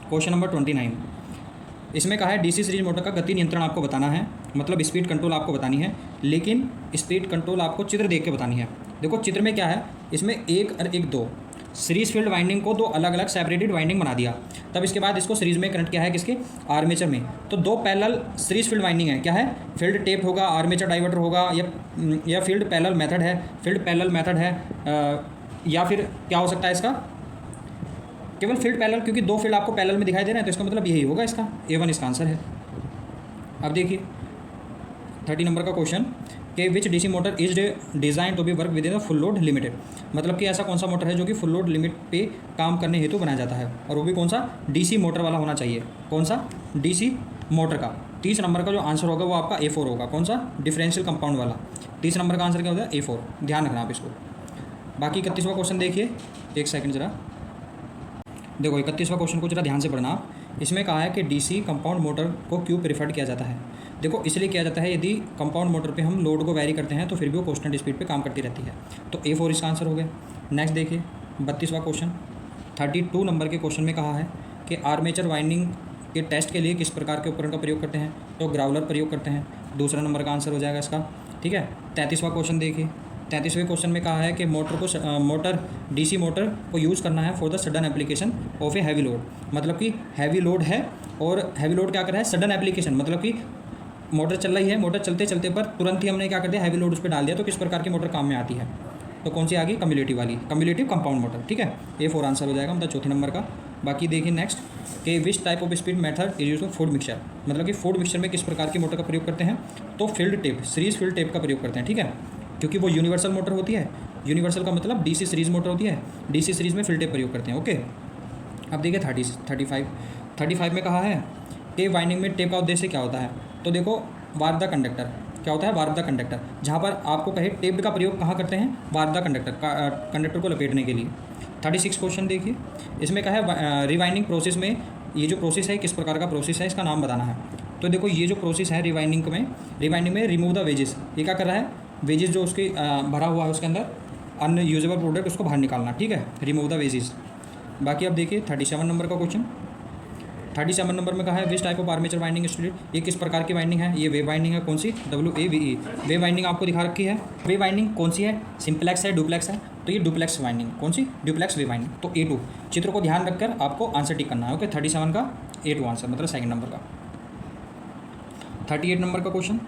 क्वेश्चन नंबर 29। इसमें कहा है डीसी सीरीज मोटर का गति नियंत्रण आपको बताना है, मतलब स्पीड कंट्रोल आपको बतानी है, लेकिन स्पीड कंट्रोल आपको चित्र देख के बतानी है। देखो चित्र में क्या है, इसमें एक और एक दो सीरीज फील्ड वाइंडिंग को दो अलग अलग सेपरेटेड वाइंडिंग बना दिया। तब इसके बाद इसको सीरीज में करंट क्या है किसके? आर्मेचर में। तो दो पैरेलल सीरीज फील्ड वाइंडिंग है, क्या है? फील्ड टेप होगा, आर्मेचर डाइवर्टर होगा, या फील्ड पैरेलल मेथड है, फील्ड पैरेलल मेथड है, या फिर क्या हो सकता है इसका? केवल फील्ड पैरेलल, क्योंकि दो फील्ड आपको पैरेलल में दिखाई दे रहे हैं, तो इसका मतलब यही होगा इसका A1 इसका आंसर है। अब देखिए 30 नंबर का क्वेश्चन कि which DC motor is design to be work within the full load limited, मतलब कि ऐसा कौन सा मोटर है जो कि फुल लोड लिमिट पे काम करने हेतु बनाया जाता है, और वो भी कौन सा? डीसी मोटर वाला होना चाहिए। कौन सा? डीसी मोटर का। 30 नंबर का जो आंसर होगा वो आपका A4 होगा। कौन सा? डिफरेंशियल कंपाउंड वाला। 30 नंबर का आंसर क्या होता है? A4। ध्यान रखना आप इसको। बाकी 31वां क्वेश्चन देखिए, एक सेकंड जरा देखो 31वां क्वेश्चन को जरा ध्यान से पढ़ना। इसमें कहा है कि डीसी कंपाउंड मोटर को क्यों प्रेफर्ड किया जाता है। देखो इसलिए किया जाता है यदि कंपाउंड मोटर पे हम लोड को वैरी करते हैं तो फिर भी वो कांस्टेंट स्पीड पे काम करती रहती है। तो A4 इसका आंसर हो गया। नेक्स्ट देखिए 32वां क्वेश्चन। 32 नंबर के क्वेश्चन में कहा है कि आर्मेचर वाइंडिंग के टेस्ट के लिए किस प्रकार के उपकरण का प्रयोग करते हैं, तो ग्राउलर प्रयोग करते हैं। दूसरा नंबर का आंसर हो जाएगा इसका। ठीक है, 33वां क्वेश्चन देखिए। 33वें क्वेश्चन में कहा है कि मोटर डीसी मोटर को यूज़ करना है for the sudden application of a heavy load, मतलब कि हैवी लोड है, और हैवी लोड क्या कर रहा है? सडन एप्लीकेशन, मतलब कि मोटर चल रही है, मोटर चलते चलते पर तुरंत ही हमने क्या कर दिया? हैवी लोड उस पर डाल दिया। तो किस प्रकार की मोटर काम में आती है? तो कौन सी आ गई? कम्युलेटिव वाली, कम्युलेटिव कंपाउंड मोटर। ठीक है, A4 आंसर हो जाएगा, मतलब चौथे नंबर का। बाकी देखिए नेक्स्ट कि which type of speed method is use for food mixture, मतलब कि फूड मिक्सचर में किस प्रकार की मोटर का प्रयोग करते हैं? तो field tape, series field tape का प्रयोग करते हैं। ठीक है, क्योंकि वो यूनिवर्सल मोटर होती है। यूनिवर्सल का मतलब डीसी सीरीज मोटर होती है, डीसी सीरीज में फील्ड टेप प्रयोग करते हैं। ओके, अब देखिए 35 में कहा है कि वाइंडिंग में टेप का उद्देश्य क्या होता है। तो देखो वार्प द कंडक्टर, क्या होता है? Warp the conductor. जहाँ पर आपको कहे टेप का प्रयोग कहाँ करते हैं? वार्प द कंडक्टर, कंडक्टर को लपेटने के लिए। 36 क्वेश्चन देखिए। इसमें कहा है रिवाइंडिंग प्रोसेस में ये जो प्रोसेस है किस प्रकार का प्रोसेस है, इसका नाम बताना है। तो देखो ये जो प्रोसेस है रिवाइंडिंग में रिमूव द वेजेस, ये क्या कर रहा है? वेजेस जो उसके भरा हुआ है उसके अंदर अनयूजेबल प्रोडक्ट, उसको बाहर निकालना। ठीक है, रिमूव द वेजेस। बाकी अब देखिए 37 नंबर का क्वेश्चन। 37 नंबर में कहा है which type of armature winding student, ये किस प्रकार की वाइंडिंग है? ये वेव वाइंडिंग है। कौन सी? WAVE। वेव वाइंडिंग आपको दिखा रखी है। वेव वाइंडिंग कौन सी है? सिंपलेक्स है, डुप्लेक्स है? तो ये डुप्लेक्स वाइंडिंग। कौन सी? Duplex wave winding. तो A2 चित्र को ध्यान रखकर आपको आंसर टिक करना है। ओके, 37 का A2 आंसर, मतलब सेकंड नंबर का। 38 नंबर का क्वेश्चन।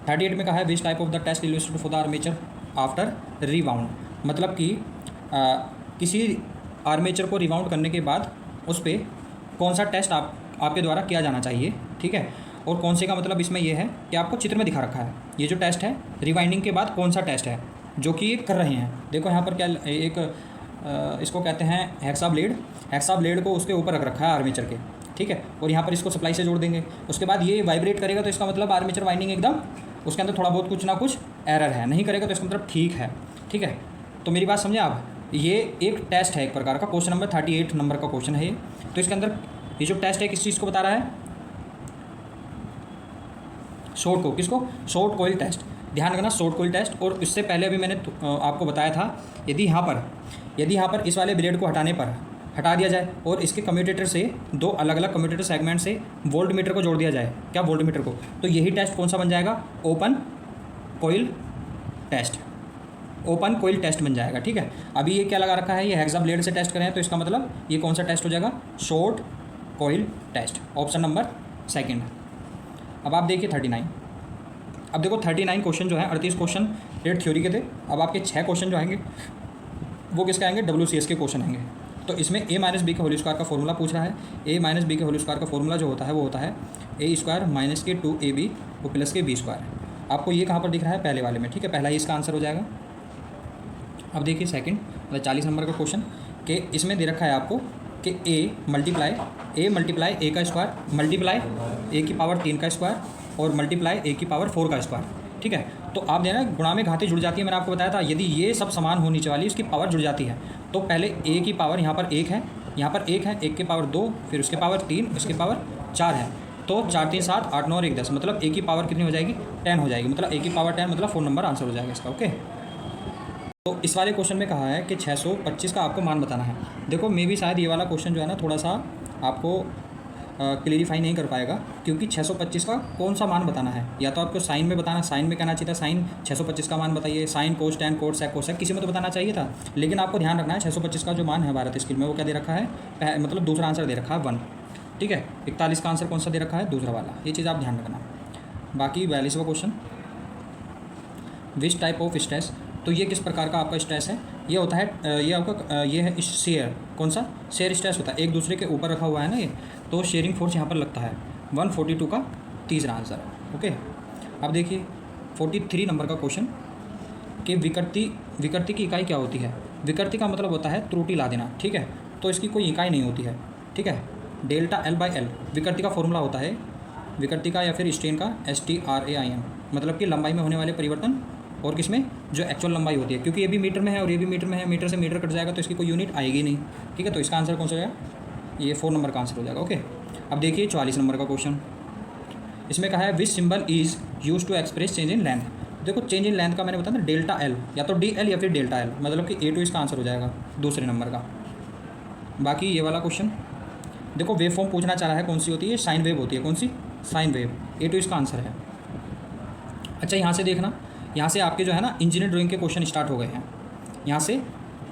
38 में कहा है which type of the test illustrated for the armature after rewound, मतलब कि किसी आर्मेचर को रिवाउंड करने के बाद उस पर कौन सा टेस्ट आपके द्वारा किया जाना चाहिए। ठीक है, और कौन से का मतलब इसमें यह है कि आपको चित्र में दिखा रखा है ये जो टेस्ट है रिवाइंडिंग के बाद कौन सा टेस्ट है जो कि ये कर रहे हैं। देखो यहाँ पर क्या एक इसको कहते हैं हेक्सा ब्लेड को उसके ऊपर रख रखा है आर्मेचर के। ठीक है, और यहाँ पर इसको सप्लाई से जोड़ देंगे, उसके बाद ये वाइब्रेट करेगा, तो इसका मतलब आर्मेचर वाइंडिंग एकदम उसके अंदर थोड़ा बहुत कुछ ना कुछ एरर है, नहीं करेगा तो इसका मतलब ठीक है। ठीक है, तो मेरी बात समझे आप, ये एक टेस्ट है एक प्रकार का। क्वेश्चन नंबर 38 नंबर का क्वेश्चन है ये। तो इसके अंदर ये जो टेस्ट है किस चीज़ को बता रहा है? शॉर्ट को, किसको? Short coil test. ध्यान रखना, शॉर्ट कॉइल टेस्ट। और इससे पहले अभी मैंने आपको बताया था यदि यहाँ पर इस वाले ब्लेड को हटा दिया जाए और इसके कम्यूटेटर से दो अलग अलग कम्यूटेटर सेगमेंट से वोल्ट मीटर को जोड़ दिया जाए, क्या? वोल्ट मीटर को, तो यही टेस्ट कौन सा बन जाएगा? Open coil test. Open coil test बन जाएगा। ठीक है, अभी ये क्या लगा रखा है? ये हेक्सा ब्लेड से टेस्ट करें, तो इसका मतलब ये कौन सा टेस्ट हो जाएगा? Short coil test, option number second. अब आप देखिए 39। अब देखो 39 क्वेश्चन जो है 38 क्वेश्चन रेट थ्योरी के थे। अब आपके 6 क्वेश्चन जो आएंगे वो किसके आएंगे? WCS के क्वेश्चन आएंगे। तो इसमें A-B के होल स्क्वायर का फॉर्मूला पूछ रहा है। A-B के होल स्क्वायर का फॉर्मूला जो होता है वो होता है A स्क्वायर माइनस के 2AB और प्लस के B स्क्वायर। आपको ये कहाँ पर दिख रहा है? पहले वाले में। ठीक है, पहला ही इसका आंसर हो जाएगा। अब देखिए सेकंड, मतलब 40 नंबर का क्वेश्चन कि इसमें दे रखा है आपको कि A मल्टीप्लाई A का स्क्वायर मल्टीप्लाई A की पावर 3 का स्क्वायर और मल्टीप्लाई A की पावर 4 का स्क्वायर। ठीक है, तो आप देना गुणा में घाती जुड़ जाती है, मैंने आपको बताया था। यदि ये सब समान हो नीचे वाली, उसकी पावर जुड़ जाती है, तो पहले a की पावर यहाँ पर 1 है, यहाँ पर 1 है, 1 की पावर 2, फिर उसके पावर 3, उसके पावर 4 है। तो 4 3 7 8 9 और 1 10, मतलब a की पावर कितनी हो जाएगी? 10 हो जाएगी। मतलब a की पावर 10 मतलब 4 नंबर आंसर हो जाएगा इसका। ओके, तो इस वाले क्वेश्चन में कहा है कि 625 का आपको मान बताना है। देखो मे भी शायद ये वाला क्वेश्चन जो है ना थोड़ा सा आपको क्लियरिफाई नहीं कर पाएगा, क्योंकि 625 का कौन सा मान बताना है। या तो आपको साइन में बताना, साइन में कहना चाहिए था साइन 625 का मान बताइए, sine cos tan cot sec cosec किसी में तो बताना चाहिए था। लेकिन आपको ध्यान रखना है 625 का जो मान है भारत स्किल में वो क्या दे रखा है, मतलब दूसरा आंसर दे रखा है 1। ठीक है, 41 का आंसर कौन सा दे रखा है? दूसरा वाला। ये चीज़ आप ध्यान रखना। बाकी 42वां question, which type of stress, तो ये किस प्रकार का आपका स्ट्रेस है? ये होता है ये आपका ये है शेयर, कौन सा? शेयर स्ट्रेस होता है, एक दूसरे के ऊपर रखा हुआ है ना ये, तो शेयरिंग फोर्स यहाँ पर लगता है। 142 का तीसरा आंसर। ओके, अब देखिए 43 नंबर का क्वेश्चन कि विकृति की इकाई क्या होती है? विकृति का मतलब होता है त्रुटि ला देना। ठीक है, तो इसकी कोई इकाई नहीं होती है। ठीक है, डेल्टा L/L विकृति का फॉर्मूला होता है, विकृति का या फिर स्ट्रेन का STRAIN, मतलब कि लंबाई में होने वाले परिवर्तन और किसमें? जो एक्चुअल लंबाई होती है, क्योंकि ये भी मीटर में है और ये भी मीटर में है, मीटर से मीटर कट जाएगा तो इसकी कोई यूनिट आएगी नहीं। ठीक है, तो इसका आंसर कौन सा हो जाएगा? ये 4 नंबर का आंसर हो जाएगा। ओके, अब देखिए 44 नंबर का क्वेश्चन, इसमें कहा है which symbol is use to express change in length. देखो चेंज इन लेंथ का मैंने बताया ना डेल्टा L, या तो DL या फिर डेल्टा L, मतलब कि A2 इसका आंसर हो जाएगा दूसरे नंबर का। बाकी ये वाला क्वेश्चन देखो, वेव फॉर्म पूछना चाह रहा है, कौन सी होती है? साइन वेव होती है। कौन सी? Sine wave. A2 इसका आंसर है। अच्छा, यहाँ से देखना, यहाँ से आपके जो है ना इंजीनियर ड्राइंग के क्वेश्चन स्टार्ट हो गए हैं। यहाँ से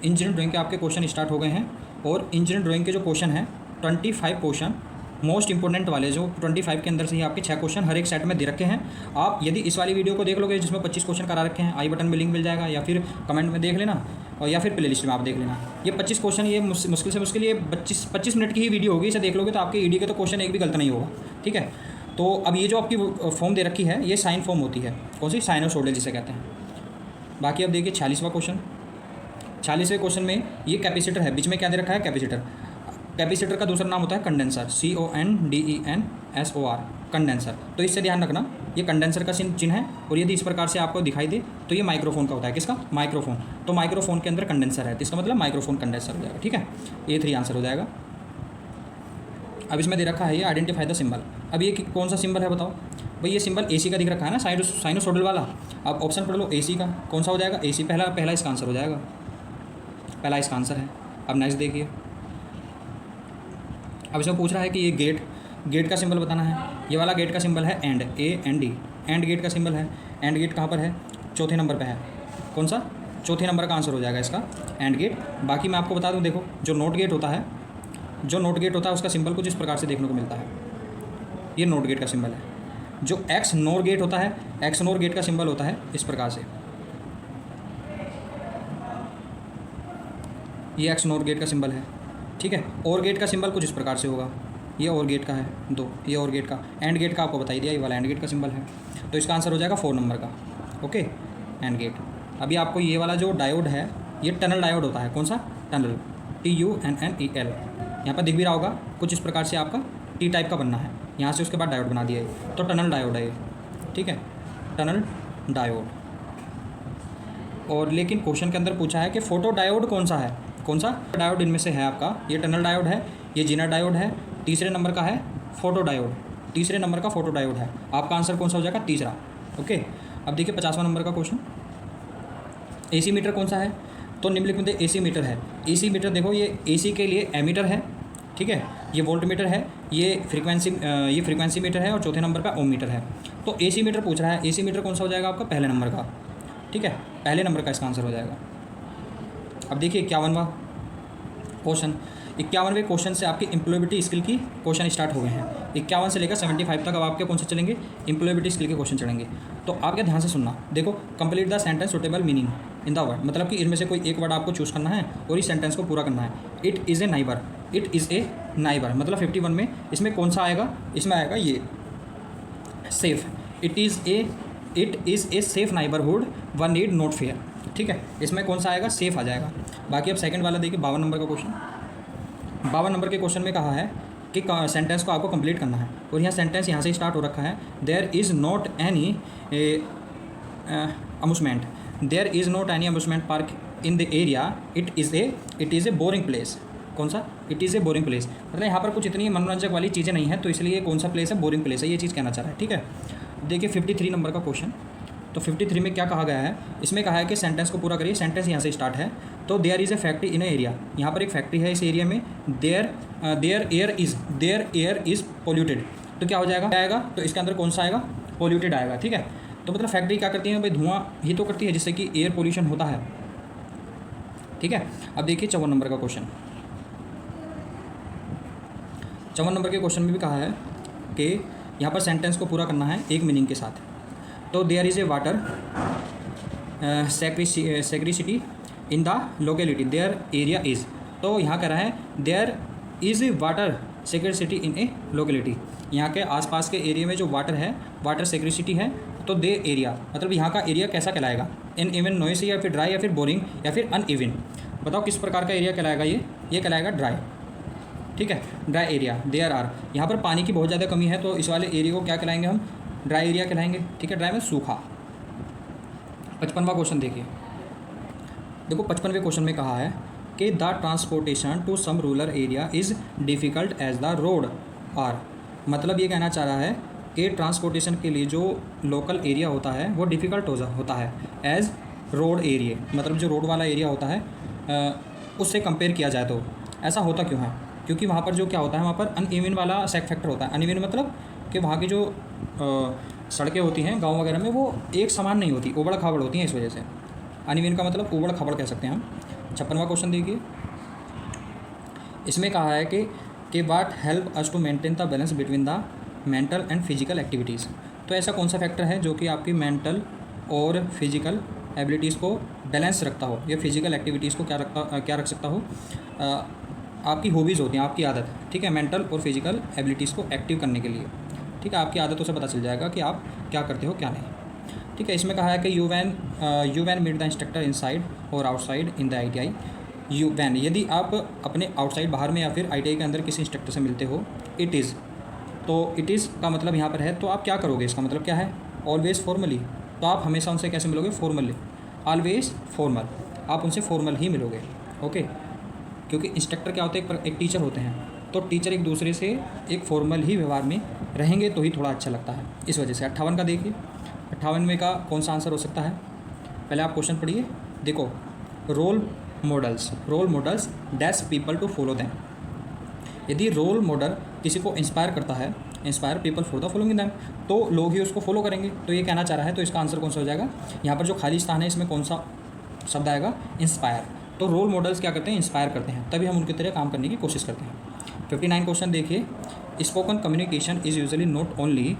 इंजीनियर ड्राइंग के आपके क्वेश्चन स्टार्ट हो गए हैं, और इंजीनियर ड्राइंग के जो क्वेश्चन हैं 25 क्वेश्चन मोस्ट इंपॉर्टेंट वाले, जो 25 के अंदर से ही आपके 6 क्वेश्चन हर एक सेट में दे रखे हैं। आप यदि इस वाली वीडियो को देख लोगे जिसमें 25 क्वेश्चन करा रखे हैं, आई बटन में लिंक मिल जाएगा, या फिर कमेंट में देख लेना, और या फिर प्ले लिस्ट में आप देख लेना। ये 25 क्वेश्चन, ये मुश्किल से मुश्किल ये 25 मिनट की ही वीडियो होगी। इसे देख लोगे तो आपके ईडी के तो क्वेश्चन एक भी गलत नहीं होगा। ठीक है, तो अब ये जो आपकी फॉर्म दे रखी है ये साइन फॉर्म होती है। कौन सी? साइनोसोइडल जिसे कहते हैं। बाकी अब देखिए 46वां क्वेश्चन, 46वें क्वेश्चन में ये कैपेसिटर है, बीच में क्या दे रखा है? कैपेसिटर। कैपेसिटर का दूसरा नाम होता है कंडेंसर, CONDENSOR, कंडेंसर। तो इससे ध्यान रखना, ये कंडेंसर का चिन्ह है, और यदि इस प्रकार से आपको दिखाई दे तो ये माइक्रोफोन का होता है। किसका? माइक्रोफोन। तो माइक्रोफोन के अंदर कंडेंसर है, तो इसका मतलब माइक्रोफोन कंडेंसर हो जाएगा। ठीक है, A3 आंसर हो जाएगा। अब इसमें दे रखा है ये आइडेंटिफाई द सिंबल। अब ये कौन सा सिंबल है बताओ भाई? ये सिंबल AC का दिख रखा है ना, साइनोसोइडल वाला। अब ऑप्शन पढ़ लो AC का, कौन सा हो जाएगा? AC पहला इसका आंसर हो जाएगा, पहला इसका आंसर है। अब नेक्स्ट देखिए, अब इसमें पूछ रहा है कि ये गेट का सिंबल बताना है। ये वाला गेट का सिंबल है एंड, AND, एंड गेट का सिंबल है। एंड गेट कहाँ पर है? चौथे नंबर पे है। कौन सा? चौथे नंबर का आंसर हो जाएगा इसका एंड गेट। बाकी मैं आपको बता दूं, देखो जो नोट गेट होता है, उसका सिंबल कुछ इस प्रकार से देखने को मिलता है। ये नोट गेट का सिंबल है। जो एक्स नोर गेट होता है, एक्स नोर गेट का सिंबल होता है इस प्रकार से। ये एक्स नोर गेट का सिंबल है। ठीक है, और गेट का सिंबल कुछ इस प्रकार से होगा। ये और गेट का है 2, ये और गेट का। एंड गेट का आपको बता ही दिया, ये वाला एंड गेट का सिंबल है। तो इसका आंसर हो जाएगा 4 नंबर का। Okay, and gate. अभी आपको ये वाला जो डायोड है, ये टनल डायोड होता है। कौन सा? Tunnel, TUNNEL। यहाँ पर दिख भी रहा होगा, कुछ इस प्रकार से आपका T टाइप का बनना है, यहाँ से उसके बाद डायोड बना दिया है, तो टनल डायोड है ये। ठीक है, टनल डायोड। और लेकिन क्वेश्चन के अंदर पूछा है कि फोटो डायोड कौन सा है? कौन सा डायोड इनमें से है आपका? ये टनल डायोड है, ये जीना डायोड है, तीसरे नंबर का है फोटो डायोड, तीसरे नंबर का फोटो डायोड है। आपका आंसर कौन सा हो जाएगा? तीसरा। ओके, अब देखिए 50वां नंबर का क्वेश्चन, AC मीटर कौन सा है? तो निम्नलिखित में AC मीटर है। AC मीटर देखो, ये AC के लिए एमीटर है। ठीक है, ये वोल्ट मीटर है, ये फ्रीक्वेंसी मीटर है, और चौथे नंबर पर ओम मीटर है। तो AC मीटर पूछ रहा है, AC मीटर कौन सा हो जाएगा आपका? पहले नंबर का। ठीक है, पहले नंबर का इसका आंसर हो जाएगा। अब देखिए 51वां क्वेश्चन, 51वें क्वेश्चन से आपकी एम्प्लॉयबिलिटी स्किल की क्वेश्चन स्टार्ट हो गए हैं। 51 से लेकर 75 तक अब आपके कौन से चलेंगे? एम्प्लॉयबिलिटी स्किल के क्वेश्चन चलेंगे। तो आप क्या ध्यान से सुनना, देखो complete the sentence suitable meaning in the word, मतलब कि इनमें से कोई एक वर्ड आपको चूज़ करना है और इस सेंटेंस को पूरा करना है। It is A neighbour, it is A neighbour, मतलब 51 में इसमें कौन सा आएगा? इसमें आएगा ये safe. It is a safe neighbourhood, one need not fair. ठीक है, इसमें कौन सा आएगा? सेफ आ जाएगा। बाकी अब सेकंड वाला देखिए 52 नंबर का क्वेश्चन। 52 नंबर के क्वेश्चन में कहा है कि सेंटेंस को आपको कंप्लीट करना है, और यहाँ सेंटेंस यहाँ से स्टार्ट हो रखा है, there is not any amusement, there is not any amusement park in the area, it is a boring place. कौन सा? It is a boring place, मतलब यहाँ पर कुछ इतनी मनोरंजक वाली चीज़ें नहीं हैं, तो इसलिए कौन सा प्लेस है? बोरिंग प्लेस है, ये चीज़ कहना चाह रहा है। ठीक है, देखिए 53 नंबर का क्वेश्चन। तो 53 में क्या कहा गया है? इसमें कहा है कि सेंटेंस को पूरा करिए। सेंटेंस यहाँ से स्टार्ट है। तो there is a factory in a area, यहाँ पर एक फैक्ट्री है इस एरिया में। देयर एयर इज़ पोल्यूटेड, तो क्या हो जाएगा? तो इसके अंदर कौन सा आएगा? पोल्यूटेड आएगा। ठीक है, तो मतलब फैक्ट्री क्या करती है भाई? धुआं ही तो करती है, जिससे कि एयर पोल्यूशन होता है। ठीक है, अब देखिए 54 नंबर का क्वेश्चन। 54 नंबर के क्वेश्चन में भी कहा है कि यहाँ पर सेंटेंस को पूरा करना है एक मीनिंग के साथ। तो there is a water scarcity in the locality, their area is, तो यहाँ कह रहा है there is a water scarcity in a locality, यहाँ के आसपास के एरिया में जो वाटर है, वाटर सेक्रिसिटी है, तो दे एरिया मतलब यहाँ का एरिया कैसा कहलाएगा? इन इवन नॉइसी, या फिर ड्राई, या फिर बोरिंग, या फिर अनइवन। बताओ किस प्रकार का एरिया कहलाएगा? ये कहलाएगा ड्राई। ठीक है, ड्राई एरिया। देयर आर, यहाँ पर पानी की बहुत ज़्यादा कमी है, तो इस वाले एरिया को क्या कहलाएंगे हम? ड्राई एरिया कहलाएंगे। ठीक है, ड्राई में सूखा। 55वां क्वेश्चन देखिए। देखो 55वें क्वेश्चन में कहा है कि the transportation to some rural area is difficult as the road are, मतलब ये कहना चाह रहा है कि ट्रांसपोर्टेशन के लिए जो लोकल एरिया होता है वो डिफ़िकल्ट होता है एज रोड एरिया, मतलब जो रोड वाला एरिया होता है उससे कंपेयर किया जाए तो। ऐसा होता क्यों है? क्योंकि वहाँ पर जो क्या होता है, वहाँ पर अनइवन वाला सेक फैक्टर होता है। अनइवन मतलब कि वहाँ की जो सड़कें होती हैं गांव वगैरह में, वो एक समान नहीं होती, उबड़ खाबड़ होती हैं, इस वजह से अनइवन का मतलब उबड़ खाबड़ कह सकते हैं हम। 56वां क्वेश्चन देखिए। इसमें कहा है कि what help us to maintain the balance between the mental and physical activities, तो ऐसा कौन सा फैक्टर है जो कि आपकी मेंटल और फिजिकल एबिलिटीज़ को बैलेंस रखता हो, या फिजिकल एक्टिविटीज़ को क्या रख सकता हो? आपकी हॉबीज़ होती हैं, आपकी आदत। ठीक है, मेंटल और फिजिकल एबिलिटीज़ को एक्टिव करने के लिए। ठीक है, आपकी आदतों से पता चल जाएगा कि आप क्या करते हो क्या नहीं। ठीक है, इसमें कहा है कि you can meet the instructor inside और outside in the ITI। You can, यदि आप अपने आउटसाइड बाहर में या फिर ITI के अंदर किसी इंस्ट्रक्टर से मिलते हो। इट इज़, तो इट इज़ का मतलब यहाँ पर है, तो आप क्या करोगे? इसका मतलब क्या है? ऑलवेज़ फॉर्मली, तो आप हमेशा उनसे कैसे मिलोगे? फॉर्मली। ऑलवेज़ फॉर्मल, आप उनसे फॉर्मल ही मिलोगे। ओके, क्योंकि इंस्ट्रक्टर क्या होते हैं? एक टीचर होते हैं, तो टीचर एक दूसरे से एक फॉर्मल ही व्यवहार में रहेंगे तो ही थोड़ा अच्छा लगता है, इस वजह से। 58 का देखिए। 58वें का कौन सा आंसर हो सकता है? पहले आप क्वेश्चन पढ़िए। देखो, role models dash people to follow them, यदि रोल मॉडल किसी को इंस्पायर करता है, inspire people for the following them, तो लोग ही उसको फॉलो करेंगे, तो ये कहना चाह रहा है। तो इसका आंसर कौन सा हो जाएगा? यहाँ पर जो खाली स्थान है इसमें कौन सा शब्द आएगा? इंस्पायर। तो रोल मॉडल्स क्या करते हैं? इंस्पायर करते हैं, तभी हम उनकी तरह काम करने की कोशिश करते हैं। 59 क्वेश्चन देखिए। Spoken communication is usually not only,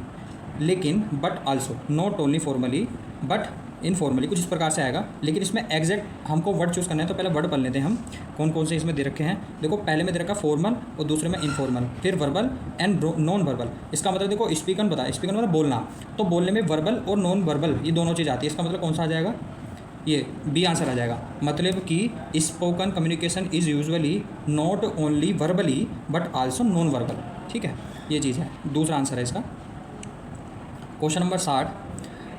लेकिन but also, not only formally but informally, कुछ इस प्रकार से आएगा। लेकिन इसमें एग्जैक्ट हमको वर्ड चूज़ करना है, तो पहले वर्ड पढ़ लेते हैं हम कौन कौन से इसमें दे रखे हैं। देखो, पहले में दे रखा फॉर्मल और दूसरे में इनफॉर्मल, फिर वर्बल एंड नॉन वर्बल। इसका मतलब देखो, स्पीकन मतलब बोलना, तो बोलने में वर्बल और नॉन वर्बल ये दोनों चीज़ आती है। इसका मतलब कौन सा आ जाएगा? ये बी आंसर आ जाएगा। मतलब कि spoken communication is usually not only verbally but also non verbal. ठीक है, ये चीज़ है, दूसरा आंसर है इसका। Question number 60,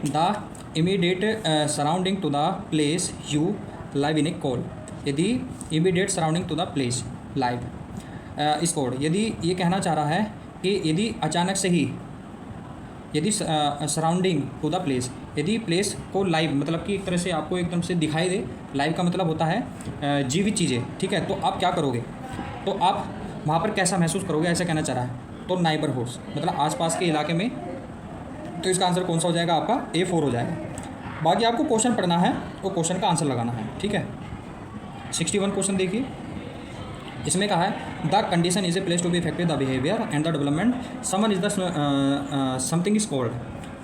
the immediate surrounding to the place you live in a call, यदि immediate surrounding to the place live is called, यदि ये कहना चाह रहा है कि यदि अचानक से ही, यदि सराउंडिंग टू द प्लेस, यदि प्लेस को लाइव मतलब कि एक तरह से आपको एकदम से दिखाई दे। लाइव का मतलब होता है जीवित चीज़ें। ठीक है, तो आप क्या करोगे? तो आप वहाँ पर कैसा महसूस करोगे, ऐसा कहना चाह रहा है। तो नाइबरहुड्स मतलब आसपास के इलाके में, तो इसका आंसर कौन सा हो जाएगा? आपका A4 हो जाएगा। बाकी आपको क्वेश्चन पढ़ना है और क्वेश्चन का आंसर लगाना है। ठीक है, 61 क्वेश्चन देखिए। इसमें कहा है the condition is a place to be effective the behaviour and the development summon is the something is called,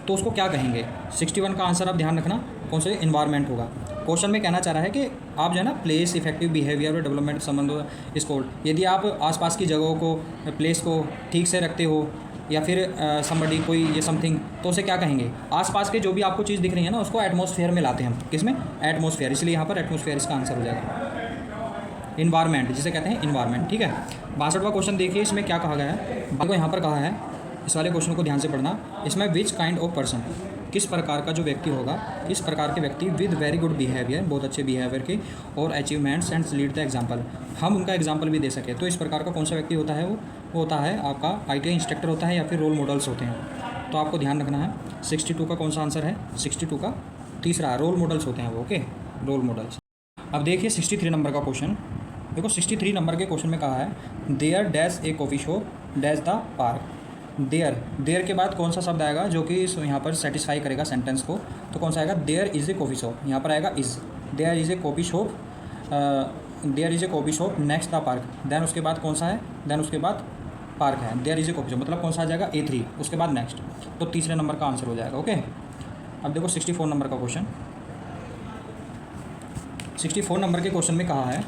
तो उसको क्या कहेंगे? 61 का आंसर आप ध्यान रखना कौन से इन्वायरमेंट होगा। क्वेश्चन में कहना चाह रहा है कि आप जो है ना, प्लेस इफेक्टिव बिहेवियर और डेवलपमेंट समन इज कॉल्ड, यदि आप आसपास की जगहों को, प्लेस को ठीक से रखते हो, या फिर समबडी कोई ये समथिंग, तो उसे क्या कहेंगे? आसपास के जो भी आपको चीज़ दिख रही है ना, उसको एटमॉस्फेयर में लाते हैं हम। किसमें? एटमॉस्फेयर, इसलिए यहाँ पर एटमॉस्फेयर इसका आंसर हो जाएगा। इन्वायरमेंट जिसे कहते हैं इन्वायरमेंट। ठीक है, 62वां क्वेश्चन देखिए। इसमें क्या कहा गया है? देखो यहाँ पर कहा है, इस वाले क्वेश्चन को ध्यान से पढ़ना। इसमें विच काइंड ऑफ पर्सन, किस प्रकार का जो व्यक्ति होगा, किस प्रकार के व्यक्ति विद वेरी गुड बिहेवियर, बहुत अच्छे बिहेवियर के, और achievements and lead the example, हम उनका एग्जाम्पल भी दे सकें। तो इस प्रकार का कौन सा व्यक्ति होता है? वो होता है आपका ITI इंस्ट्रक्टर होता है या फिर रोल मॉडल्स होते हैं। तो आपको ध्यान रखना है 62 का कौन सा आंसर है? 62 का तीसरा रोल मॉडल्स होते हैं वो। Okay, role models. अब देखिए 63 नंबर का क्वेश्चन। देखो 63 नंबर के क्वेश्चन में कहा है there dash a coffee shop dash the park. There के बाद कौन सा शब्द आएगा जो कि यहाँ पर सेटिस्फाई करेगा सेंटेंस को? तो कौन सा आएगा? There is a coffee shop, यहाँ पर आएगा is. There is a coffee shop, there is a coffee shop next the park. Then उसके बाद कौन सा है? देन उसके बाद पार्क है। There is a coffee shop मतलब कौन सा आ जाएगा? A3, उसके बाद नेक्स्ट। तो तीसरे नंबर का आंसर हो जाएगा। ओके, अब देखो 64 नंबर का क्वेश्चन। 64 नंबर के क्वेश्चन में कहा है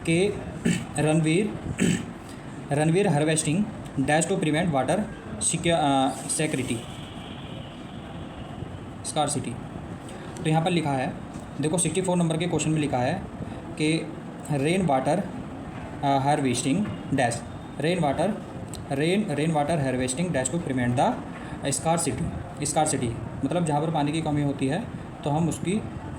कि rainwater harvesting dash to prevent water scarcity. तो यहाँ पर लिखा है, देखो 64 नंबर के क्वेश्चन में लिखा है कि rain water harvesting dash rain water harvesting dash to prevent the scarcity मतलब जहाँ पर पानी की कमी होती है तो हम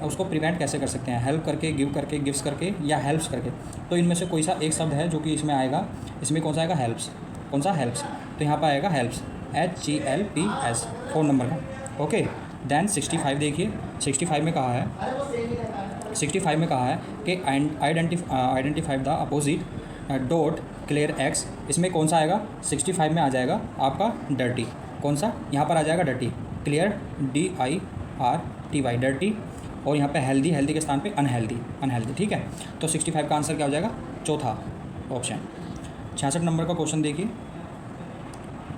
उसको प्रिवेंट कैसे कर सकते हैं? हेल्प करके, गिव करके, गिव्स करके, या हेल्प्स करके। तो इनमें से कोई सा एक शब्द है जो कि इसमें आएगा। इसमें कौन सा आएगा? हेल्प्स। कौन सा? हेल्प्स। तो यहाँ पर आएगा हेल्प्स, HELPS 4 नंबर का। ओके, देन 65 देखिए। 65 में कहा है कि identify the opposite dot clear x. इसमें कौन सा आएगा? 65 में आ जाएगा आपका डर्टी। कौन सा? यहाँ पर आ जाएगा डर्टी, क्लियर DIRTY डर्टी, और यहाँ पे हेल्दी के स्थान पे अनहेल्दी। ठीक है, तो 65 का आंसर क्या हो जाएगा? चौथा ऑप्शन। 66 नंबर का क्वेश्चन देखिए।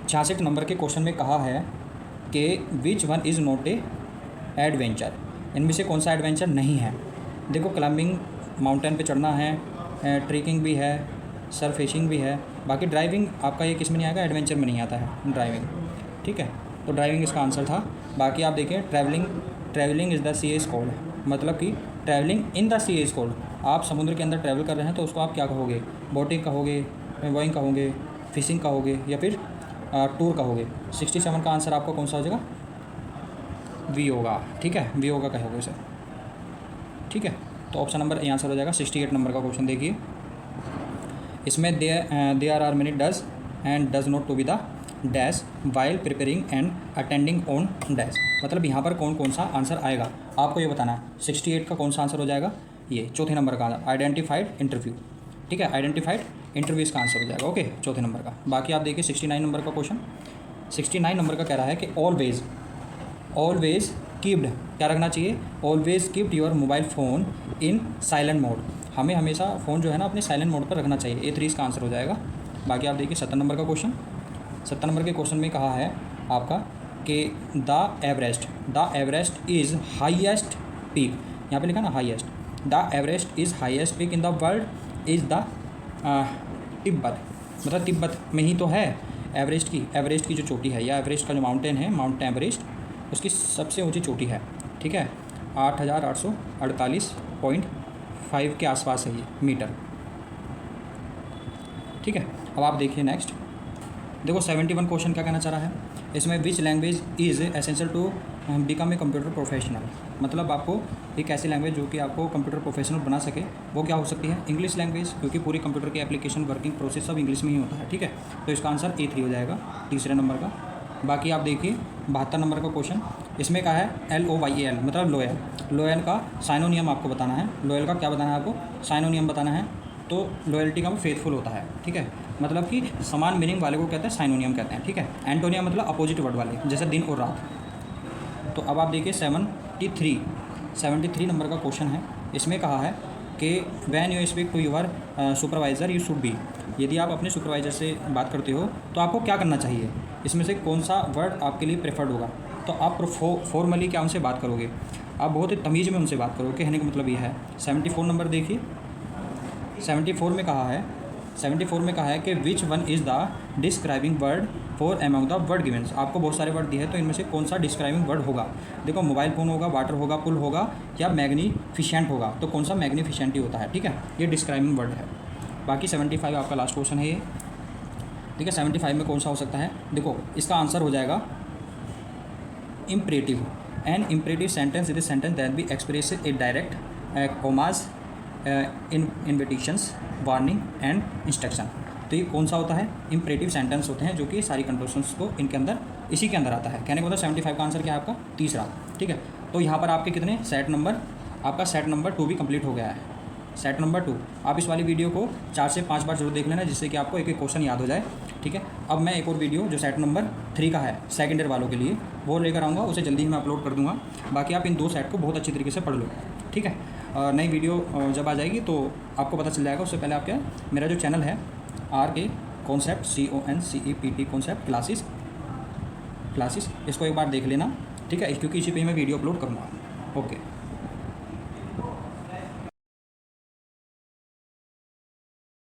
66 नंबर के क्वेश्चन में कहा है कि which one is not a adventure. इनमें से कौन सा एडवेंचर नहीं है? देखो क्लाइंबिंग, माउंटेन पे चढ़ना है, ट्रेकिंग भी है, सरफेसिंग भी है, बाकी ड्राइविंग आपका ये किस में नहीं आएगा? एडवेंचर में नहीं आता है ड्राइविंग। ठीक है, तो ड्राइविंग इसका आंसर था। बाकी आप देखिए travelling is the sea is cold, मतलब कि travelling in the sea is cold. आप समुद्र के अंदर ट्रैवल कर रहे हैं तो उसको आप क्या कहोगे? बोटिंग कहोगे, वॉइंग कहोगे, फिशिंग कहोगे, या फिर टूर कहोगे। 67 का आंसर आपका कौन सा हो जाएगा? वी होगा। ठीक है, वी होगा कहोगे इसे। ठीक है, तो ऑप्शन नंबर ए आंसर हो जाएगा। 68 नंबर का क्वेश्चन देखिए। इसमें there are many does and does not to be the dash while preparing and attending on dash. मतलब यहाँ पर कौन सा आंसर आएगा आपको ये बताना है। 68 का कौन सा आंसर हो जाएगा? ये चौथे नंबर का आइडेंटिफाइड इंटरव्यू। ठीक है, आइडेंटिफाइड इंटरव्यू इसका आंसर हो जाएगा। ओके, चौथे नंबर का। बाकी आप देखिए 69 नंबर का क्वेश्चन। 69 नंबर का कह रहा है कि ऑलवेज कीप्ड, क्या रखना चाहिए? Always keeped your mobile phone in silent mode. हमें हमेशा फ़ोन जो है ना अपने साइलेंट मोड पर रखना चाहिए। A3 इसका आंसर हो जाएगा। बाकी आप देखिए 70 नंबर का क्वेश्चन। 70 नंबर के क्वेश्चन में कहा है आपका कि the Everest is highest peak. यहाँ पे लिखा ना highest. The Everest is highest peak in the world is the Tibet, मतलब तिब्बत में ही तो है एवरेस्ट की जो चोटी है, या एवरेस्ट का जो माउंटेन है, माउंट एवरेस्ट, उसकी सबसे ऊंची चोटी है। ठीक है, 8848.5 के आसपास है ये मीटर। ठीक है, अब आप देखिए नेक्स्ट। देखो 71 क्वेश्चन क्या कहना चाह रहा है इसमें? Which language is essential to become a computer professional. मतलब आपको एक ऐसी लैंग्वेज जो कि आपको कंप्यूटर प्रोफेशनल बना सके, वो क्या हो सकती है? इंग्लिश लैंग्वेज, क्योंकि पूरी कंप्यूटर की एप्लीकेशन, वर्किंग प्रोसेस सब इंग्लिश में ही होता है। ठीक है, तो इसका आंसर A3 हो जाएगा, तीसरे नंबर का। बाकी आप देखिए 72 नंबर का क्वेश्चन। इसमें क्या है? LOYAL मतलब लोयल। लोयल का साइनोनियम आपको बताना है। लोयल का क्या बताना है आपको? साइनोनियम बताना है। तो लॉयल्टी का फेथफुल होता है। ठीक है, मतलब कि समान मीनिंग वाले को कहते हैं साइनोनियम कहते हैं। ठीक है, एंटोनियम मतलब अपोजिट वर्ड वाले, जैसे दिन और रात। तो अब आप देखिए 73 नंबर का क्वेश्चन है। इसमें कहा है कि when you speak to your supervisor you should be. यदि आप अपने सुपरवाइज़र से बात करते हो तो आपको क्या करना चाहिए? इसमें से कौन सा वर्ड आपके लिए प्रेफर्ड होगा? तो आप फॉर्मली क्या उनसे बात करोगे? आप बहुत ही तमीज़ में उनसे बात करोगे। कहने का मतलब ये है। 74 नंबर देखिए। 74 में कहा है कि which one is the describing word for among the word Givens. आपको बहुत सारे वर्ड दिए हैं, तो इनमें से कौन सा डिस्क्राइबिंग वर्ड होगा? देखो मोबाइल फ़ोन होगा, वाटर होगा, पुल होगा, या मैग्नीफिशेंट होगा। तो कौन सा? मैग्नीफिशेंट ही होता है। ठीक है, ये डिस्क्राइबिंग वर्ड है। बाकी 75 आपका लास्ट क्वेश्चन है ये। ठीक है, 75 में कौन सा हो सकता है? देखो इसका आंसर हो जाएगा imperative. An imperative sentence is a sentence that be express a direct commands in invitations warning and instruction. तो ये कौन सा होता है? इम्परेटिव सेंटेंस होते हैं जो कि सारी कंडीशंस को इनके अंदर इसी के अंदर आता है। कहने को मतलब 75 का आंसर क्या है आपका? तीसरा। ठीक है, तो यहाँ पर आपके कितने सेट नंबर, आपका सेट नंबर 2 भी कंप्लीट हो गया है। Set number 2। आप इस वाली वीडियो को 4 से 5 बार जरूर देख लेना जिससे कि आपको एक एक क्वेश्चन याद हो जाए। ठीक है, अब मैं एक और वीडियो जो सेट नंबर 3 का है सेकेंड ईयर वालों के लिए वो लेकर आऊँगा, उसे जल्दी ही मैं अपलोड कर दूँगा। बाकी आप इन 2 सेट को बहुत अच्छी तरीके से पढ़ लो। ठीक है, नई वीडियो जब आ जाएगी तो आपको पता चल जाएगा। उससे पहले आप क्या, मेरा जो चैनल है RK concept CONCEPT concept classes, इसको एक बार देख लेना। ठीक है, क्योंकि इसी पे मैं वीडियो अपलोड करूँगा। ओके।